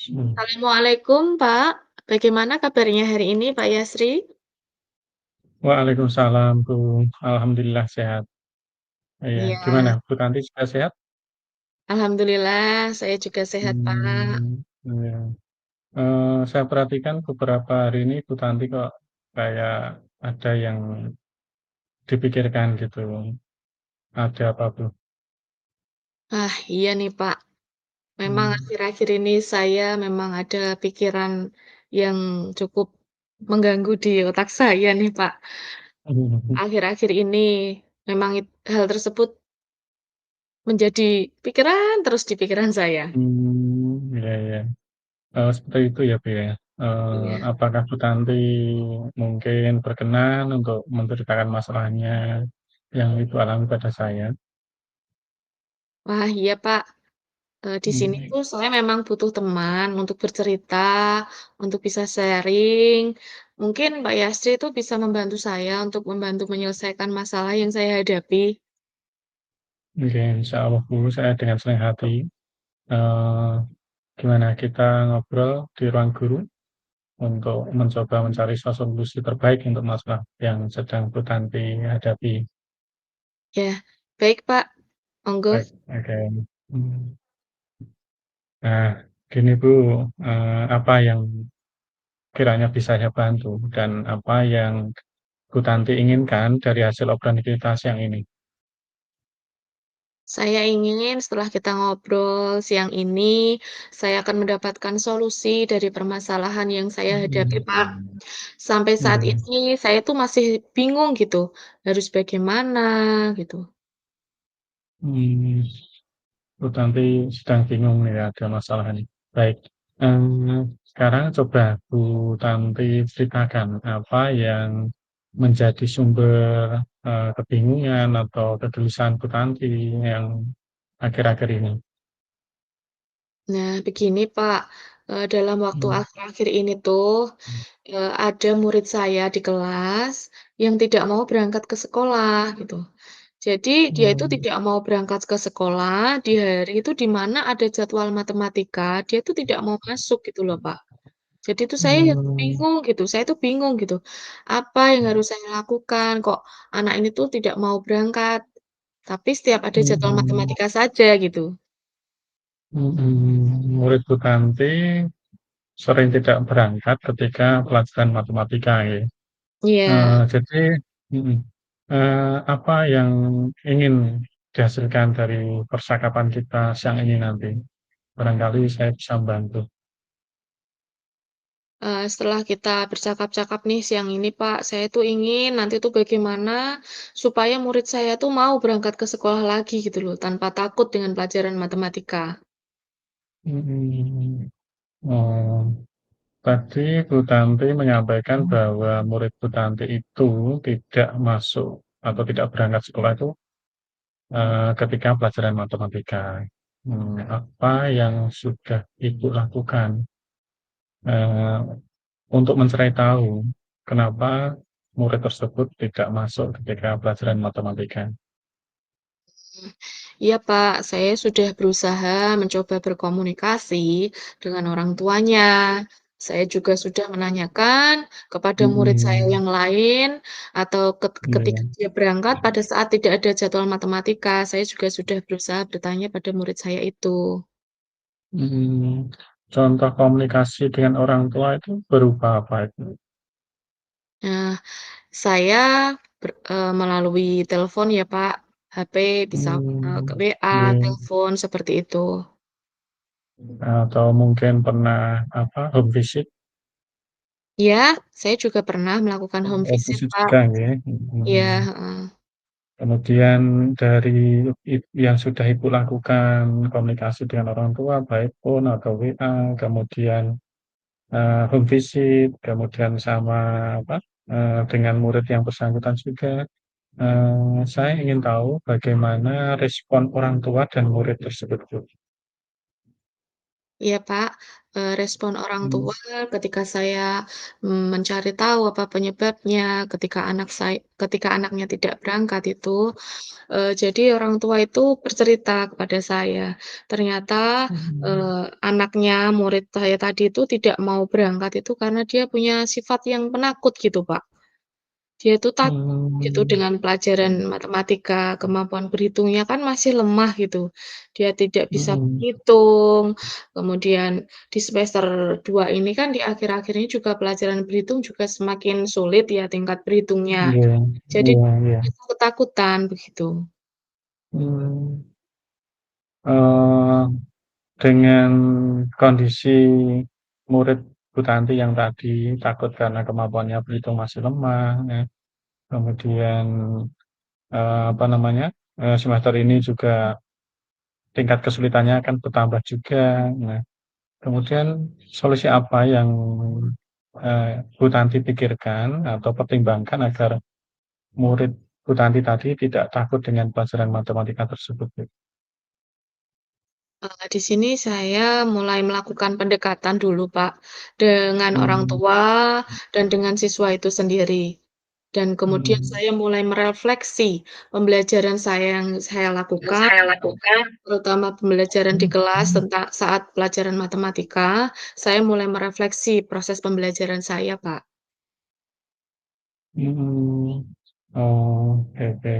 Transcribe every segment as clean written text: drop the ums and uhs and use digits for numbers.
Hmm. Assalamualaikum Pak, bagaimana kabarnya hari ini Pak Yasri? Waalaikumsalam, Bu. Alhamdulillah sehat. Iya, gimana Iya, Bu Tanti juga sehat? alhamdulillah saya juga sehat Pak. Iya. Saya perhatikan beberapa hari ini Bu Tanti kok kayak ada yang dipikirkan gitu. Ada apa, Bu? Ah iya nih Pak, memang Mmm. akhir-akhir ini saya memang ada pikiran yang cukup mengganggu di otak saya nih Pak. Akhir-akhir ini memang hal tersebut menjadi pikiran terus di pikiran saya. Iya iya. Seperti itu ya, Bu, ya? Iya. Apakah Bu Tanti mungkin berkenan untuk menceritakan masalahnya yang Ibu alami pada saya? Wah iya Pak. Di sini Mmm. tuh saya memang butuh teman untuk bercerita, untuk bisa sharing. Mungkin Mbak Yastri itu bisa membantu saya untuk membantu menyelesaikan masalah yang saya hadapi. Oke, insyaallah Bu, saya dengan senang hati. Eee, Gimana kita ngobrol di ruang guru untuk mencoba mencari solusi terbaik untuk masalah yang sedang Bu Tanti hadapi. Ya, baik Pak, monggo. Baik, oke. Mmm, nah, gini Bu, apa yang kiranya bisa saya bantu dan apa yang Bu Tanti inginkan dari hasil obrolan kita siang ini? Saya ingin setelah kita ngobrol siang ini, saya akan mendapatkan solusi dari permasalahan yang saya hadapi, Mhm. Pak. Sampai saat Iya. ini saya tuh masih bingung gitu, harus bagaimana gitu. Mmm. Bu Tanti sedang bingung nih ada masalah ini. Baik, sekarang coba Bu Tanti ceritakan apa yang menjadi sumber, kebingungan atau kegelisahan Bu Tanti yang akhir-akhir ini? Nah, begini Pak, dalam waktu Mmm. akhir-akhir ini tuh, ada murid saya di kelas yang tidak mau berangkat ke sekolah gitu. Jadi dia itu Mmm. tidak mau berangkat ke sekolah di hari itu di mana ada jadwal matematika, dia itu tidak mau masuk gitu loh, Pak. Jadi itu saya yang Mmm. bingung gitu, saya itu bingung gitu, apa yang harus saya lakukan, kok anak ini tuh tidak mau berangkat, tapi setiap ada jadwal Mhm. matematika saja gitu. Mhm. Murid Bu Tanti sering tidak berangkat ketika pelajaran matematika ya? Iya. Jadi mhm, apa yang ingin dihasilkan dari percakapan kita siang ini nanti? Barangkali saya bisa membantu. Setelah kita bercakap-cakap nih siang ini, Pak, saya tuh ingin nanti tuh bagaimana supaya murid saya tuh mau berangkat ke sekolah lagi gitu loh, tanpa takut dengan pelajaran matematika. Mhm. Oh, tadi Bu Tanti menyampaikan bahwa murid Bu Tanti itu tidak masuk atau tidak berangkat sekolah itu, ketika pelajaran matematika. Apa yang sudah Ibu lakukan, eee, untuk mencari tahu kenapa murid tersebut tidak masuk ketika pelajaran matematika? Iya, Pak, saya sudah berusaha mencoba berkomunikasi dengan orang tuanya. Saya juga sudah menanyakan kepada murid saya Mhm. yang lain atau Iya iya. ketika dia berangkat pada saat tidak ada jadwal matematika, saya juga sudah berusaha bertanya pada murid saya itu. Mhm. Contoh komunikasi dengan orang tua itu berupa apa itu? Nah, saya melalui telepon ya, Pak, HP bisa, ke Mmm. WA, Iya. telepon, seperti itu. Atau mungkin pernah apa, home visit? Ya, saya juga pernah melakukan home Home visit, visit Pak. juga nggih? Iya, Mhm. heeh. Kemudian dari yang sudah Ibu lakukan komunikasi dengan orang tua, baik phone atau WA, kemudian, home visit, kemudian sama apa, dengan murid yang bersangkutan juga, saya ingin tahu bagaimana respon orang tua dan murid tersebut, Bu. Iya, Pak, respon orang Mmm, tua ketika saya, mencari tahu apa penyebabnya ketika anaknya tidak berangkat itu, jadi orang tua itu bercerita kepada saya, ternyata, mhm, anaknya, murid saya tadi itu tidak mau berangkat itu karena dia punya sifat yang penakut gitu, Pak. Dia itu takut gitu mmm, dengan pelajaran matematika, kemampuan berhitungnya kan masih lemah gitu. Dia tidak bisa mhm, berhitung, kemudian di semester 2 ini kan di akhir-akhir ini juga pelajaran berhitung juga semakin sulit ya tingkat berhitungnya. iya, Jadi iya, iya. dia ketakutan begitu. Mmm, eee, dengan kondisi murid Bu Tanti yang tadi takut karena kemampuannya berhitung masih lemah, ya, kemudian, apa namanya, semester ini juga tingkat kesulitannya akan bertambah juga. Nah, kemudian solusi apa yang, Bu Tanti pikirkan atau pertimbangkan agar murid Bu Tanti tadi tidak takut dengan pelajaran matematika tersebut, Bu? Di sini saya mulai melakukan pendekatan dulu, Pak, dengan orang Mmm, tua dan dengan siswa itu sendiri. Dan kemudian mhm, saya mulai merefleksi pembelajaran yang saya Yang lakukan, saya lakukan terutama pembelajaran di mhm, kelas tentang saat pelajaran matematika, saya mulai merefleksi proses pembelajaran saya, Pak. mhm. Oh, oke, oke.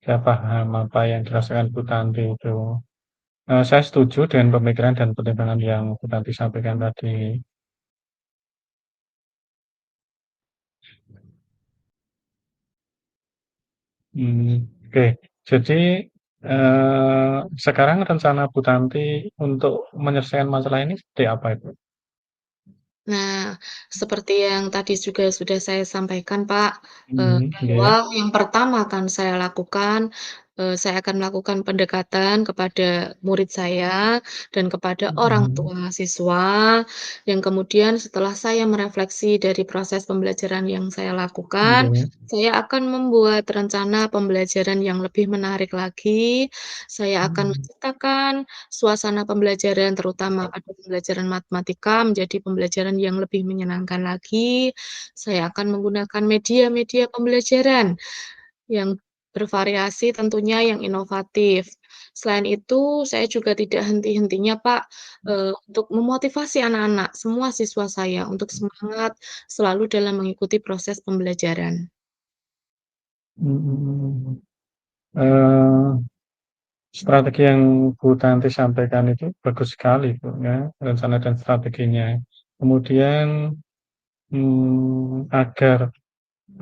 Saya paham apa yang dirasakan Bu Tanti itu. Saya setuju dengan pemikiran dan pertimbangan yang Bu Tanti sampaikan tadi. Oke. Jadi, sekarang rencana Bu Tanti untuk menyelesaikan masalah ini seperti apa itu? Nah, seperti yang tadi juga sudah saya sampaikan, Pak, bahwa Iya. yang pertama akan saya lakukan, saya akan melakukan pendekatan kepada murid saya dan kepada orang Mhm. tua siswa, yang kemudian setelah saya merefleksi dari proses pembelajaran yang saya lakukan, Iya. saya akan membuat rencana pembelajaran yang lebih menarik lagi. Saya akan Mhm. menciptakan suasana pembelajaran terutama pada pembelajaran matematika menjadi pembelajaran yang lebih menyenangkan lagi. Saya akan menggunakan media-media pembelajaran yang bervariasi tentunya yang inovatif. Selain itu, saya juga tidak henti-hentinya, Pak, untuk memotivasi anak-anak, semua siswa saya untuk semangat selalu dalam mengikuti proses pembelajaran. Mhm. Eee, Strategi yang Bu Tanti sampaikan itu bagus sekali, Bu, ya, rencana dan strateginya. Kemudian, agar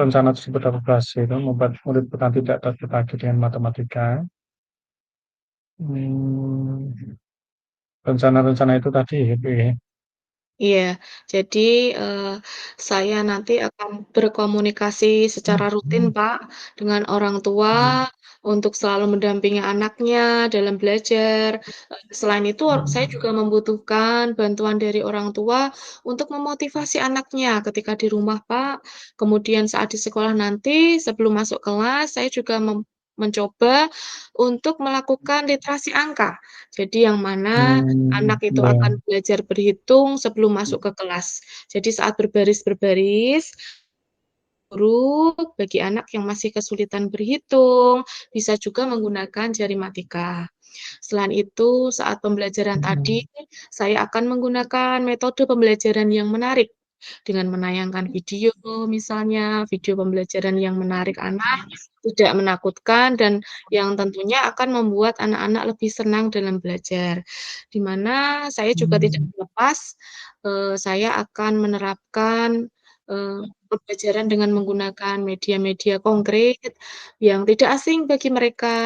rencana tersebut dapat berhasil membuat murid Bu Tanti tidak takut lagi dengan matematika, mmm, rencana-rencana itu tadi ya, Bu, ya? Iya, jadi, eee, saya nanti akan berkomunikasi secara rutin, Pak, dengan orang tua Mhm, untuk selalu mendampingi anaknya dalam belajar. Selain itu saya mhm, juga membutuhkan bantuan dari orang tua untuk memotivasi anaknya ketika di rumah, Pak. Kemudian saat di sekolah nanti sebelum masuk kelas, saya juga mencoba untuk melakukan literasi angka. Jadi yang mana anak itu iya, akan belajar berhitung sebelum masuk ke kelas. Jadi saat berbaris-berbaris, guru bagi anak yang masih kesulitan berhitung, bisa juga menggunakan jari matika. Selain itu, saat pembelajaran tadi, mhm, saya akan menggunakan metode pembelajaran yang menarik dengan menayangkan video misalnya, video pembelajaran yang menarik anak, tidak menakutkan, dan yang tentunya akan membuat anak-anak lebih senang dalam belajar. Di mana saya juga tidak mmm, lepas, saya akan menerapkan, pembelajaran dengan menggunakan media-media konkret yang tidak asing bagi mereka.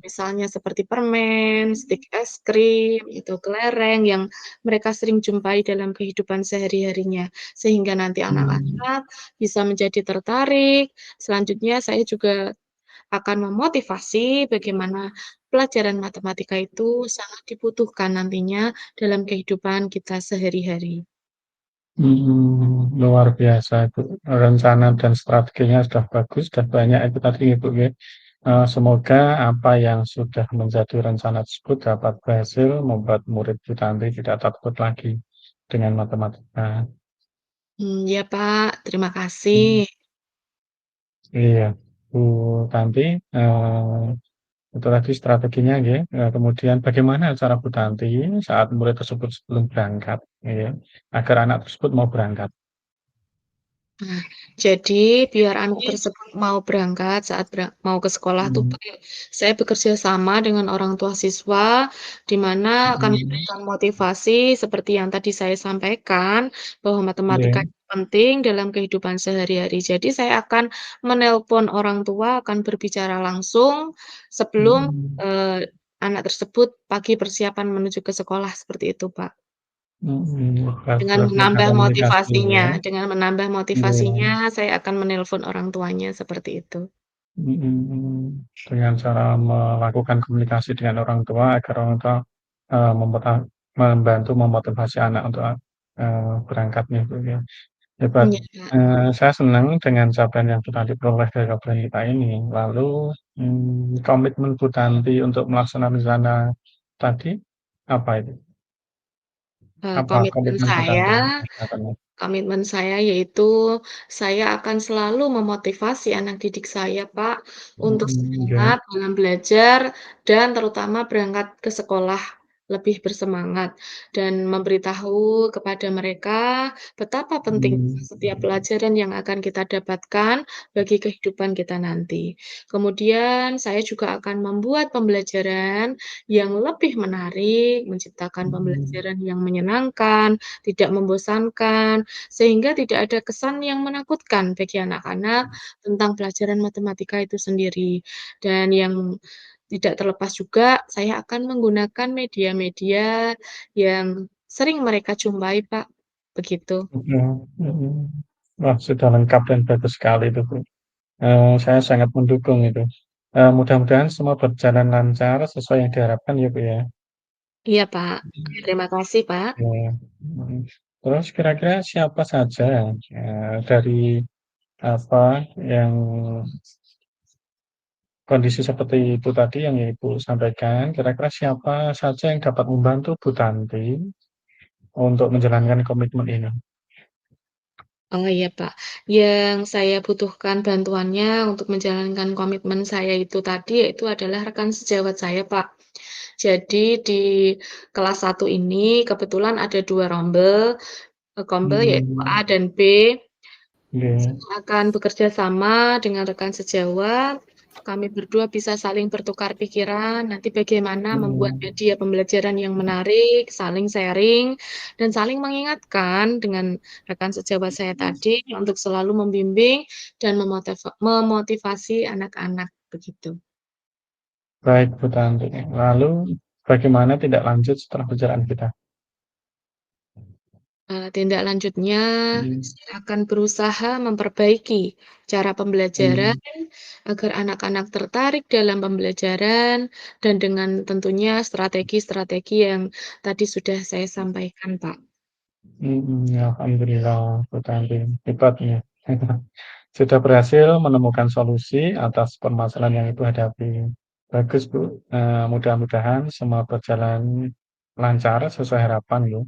Misalnya seperti permen, stik es krim, itu kelereng yang mereka sering jumpai dalam kehidupan sehari-harinya, sehingga nanti mmm, anak-anak bisa menjadi tertarik. Selanjutnya saya juga akan memotivasi bagaimana pelajaran matematika itu sangat dibutuhkan nantinya dalam kehidupan kita sehari-hari. luar biasa itu, rencana dan strateginya sudah bagus, sudah banyak itu tadi ya, Bu, ya. Semoga apa yang sudah menjadi rencana tersebut dapat berhasil membuat murid Bu Tanti tidak takut lagi dengan matematika. Iya Pak, terima kasih. Mhm, iya, Bu Tanti, itu tadi strateginya nggih, kemudian bagaimana cara Bu Tanti saat murid tersebut sebelum berangkat, ya, agar anak tersebut mau berangkat? Nah, jadi biar anak tersebut mau berangkat saat mau ke sekolah tuh, Mhm, Pak, saya bekerja sama dengan orang tua siswa, di mana akan mhm, memberikan motivasi seperti yang tadi saya sampaikan, bahwa matematika iya, itu penting dalam kehidupan sehari-hari. Jadi saya akan menelpon orang tua, akan berbicara langsung sebelum, mhm, anak tersebut pagi persiapan menuju ke sekolah, seperti itu, Pak. berarti ada komunikasi ya, Dengan menambah iya. motivasinya, saya akan menelpon orang tuanya, seperti itu. Mhm, dengan cara melakukan komunikasi dengan orang tua agar orang tua, membantu memotivasi anak untuk, berangkatnya itu ya. Hebat, Iya, Kak. saya senang dengan capaian yang sudah diperoleh dari obrolan kita ini. Lalu, komitmen Bu Tanti untuk melaksanakan rencana tadi, apa itu? Apa Komitmen komitmen Bu saya Tanti melaksanakannya? Komitmen saya yaitu saya akan selalu memotivasi anak didik saya, Pak, untuk Mhm, iya, semangat dalam belajar dan terutama berangkat ke sekolah lebih bersemangat dan memberitahu kepada mereka betapa penting mhm, setiap pelajaran yang akan kita dapatkan bagi kehidupan kita nanti. Kemudian saya juga akan membuat pembelajaran yang lebih menarik, menciptakan mhm, pembelajaran yang menyenangkan, tidak membosankan, sehingga tidak ada kesan yang menakutkan bagi anak-anak tentang pelajaran matematika itu sendiri. Dan yang tidak terlepas juga, saya akan menggunakan media-media yang sering mereka jumpai, Pak, begitu. mhm, mhm. Wah, sudah lengkap dan bagus sekali itu, Bu. Saya sangat mendukung itu. Mudah-mudahan semua berjalan lancar sesuai yang diharapkan ya, Bu, ya. Iya, Pak. Terima kasih, Pak. Iya, mhm. Terus kira-kira siapa saja, dari apa, yang kondisi seperti itu tadi yang Ibu sampaikan, kira-kira siapa saja yang dapat membantu Bu Tanti untuk menjalankan komitmen ini? Oh iya, Pak. Yang saya butuhkan bantuannya untuk menjalankan komitmen saya itu tadi, yaitu adalah rekan sejawat saya, Pak. Jadi di kelas 1 ini kebetulan ada 2 rombel, yaitu A Mhm, dan B. iya, Saya akan bekerja sama dengan rekan sejawat, kami berdua bisa saling bertukar pikiran, nanti bagaimana membuat mhm. media pembelajaran yang menarik, saling sharing, dan saling mengingatkan dengan rekan sejawat saya tadi untuk selalu membimbing dan memotivasi anak-anak, begitu. Baik Bu Tanti. Lalu bagaimana tindak lanjut setelah perjalanan kita? Tindak lanjutnya, Mhm, saya akan berusaha memperbaiki cara pembelajaran mhm, agar anak-anak tertarik dalam pembelajaran dan dengan tentunya strategi-strategi yang tadi sudah saya sampaikan, Pak. alhamdulillah Bu Tanti, hebat ya. Sudah berhasil menemukan solusi atas permasalahan yang Ibu hadapi. Bagus Bu, mudah-mudahan semua berjalan lancar sesuai harapan ya.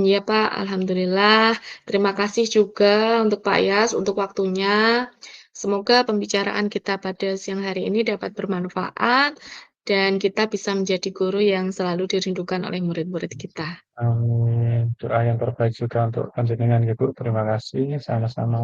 Iya, Pak, alhamdulillah. Terima kasih juga untuk Pak Yas untuk waktunya. Semoga pembicaraan kita pada siang hari ini dapat bermanfaat dan kita bisa menjadi guru yang selalu dirindukan oleh murid-murid kita. Amin. Doa yang terbaik juga untuk panjenengan ya Bu, terima kasih, sama-sama.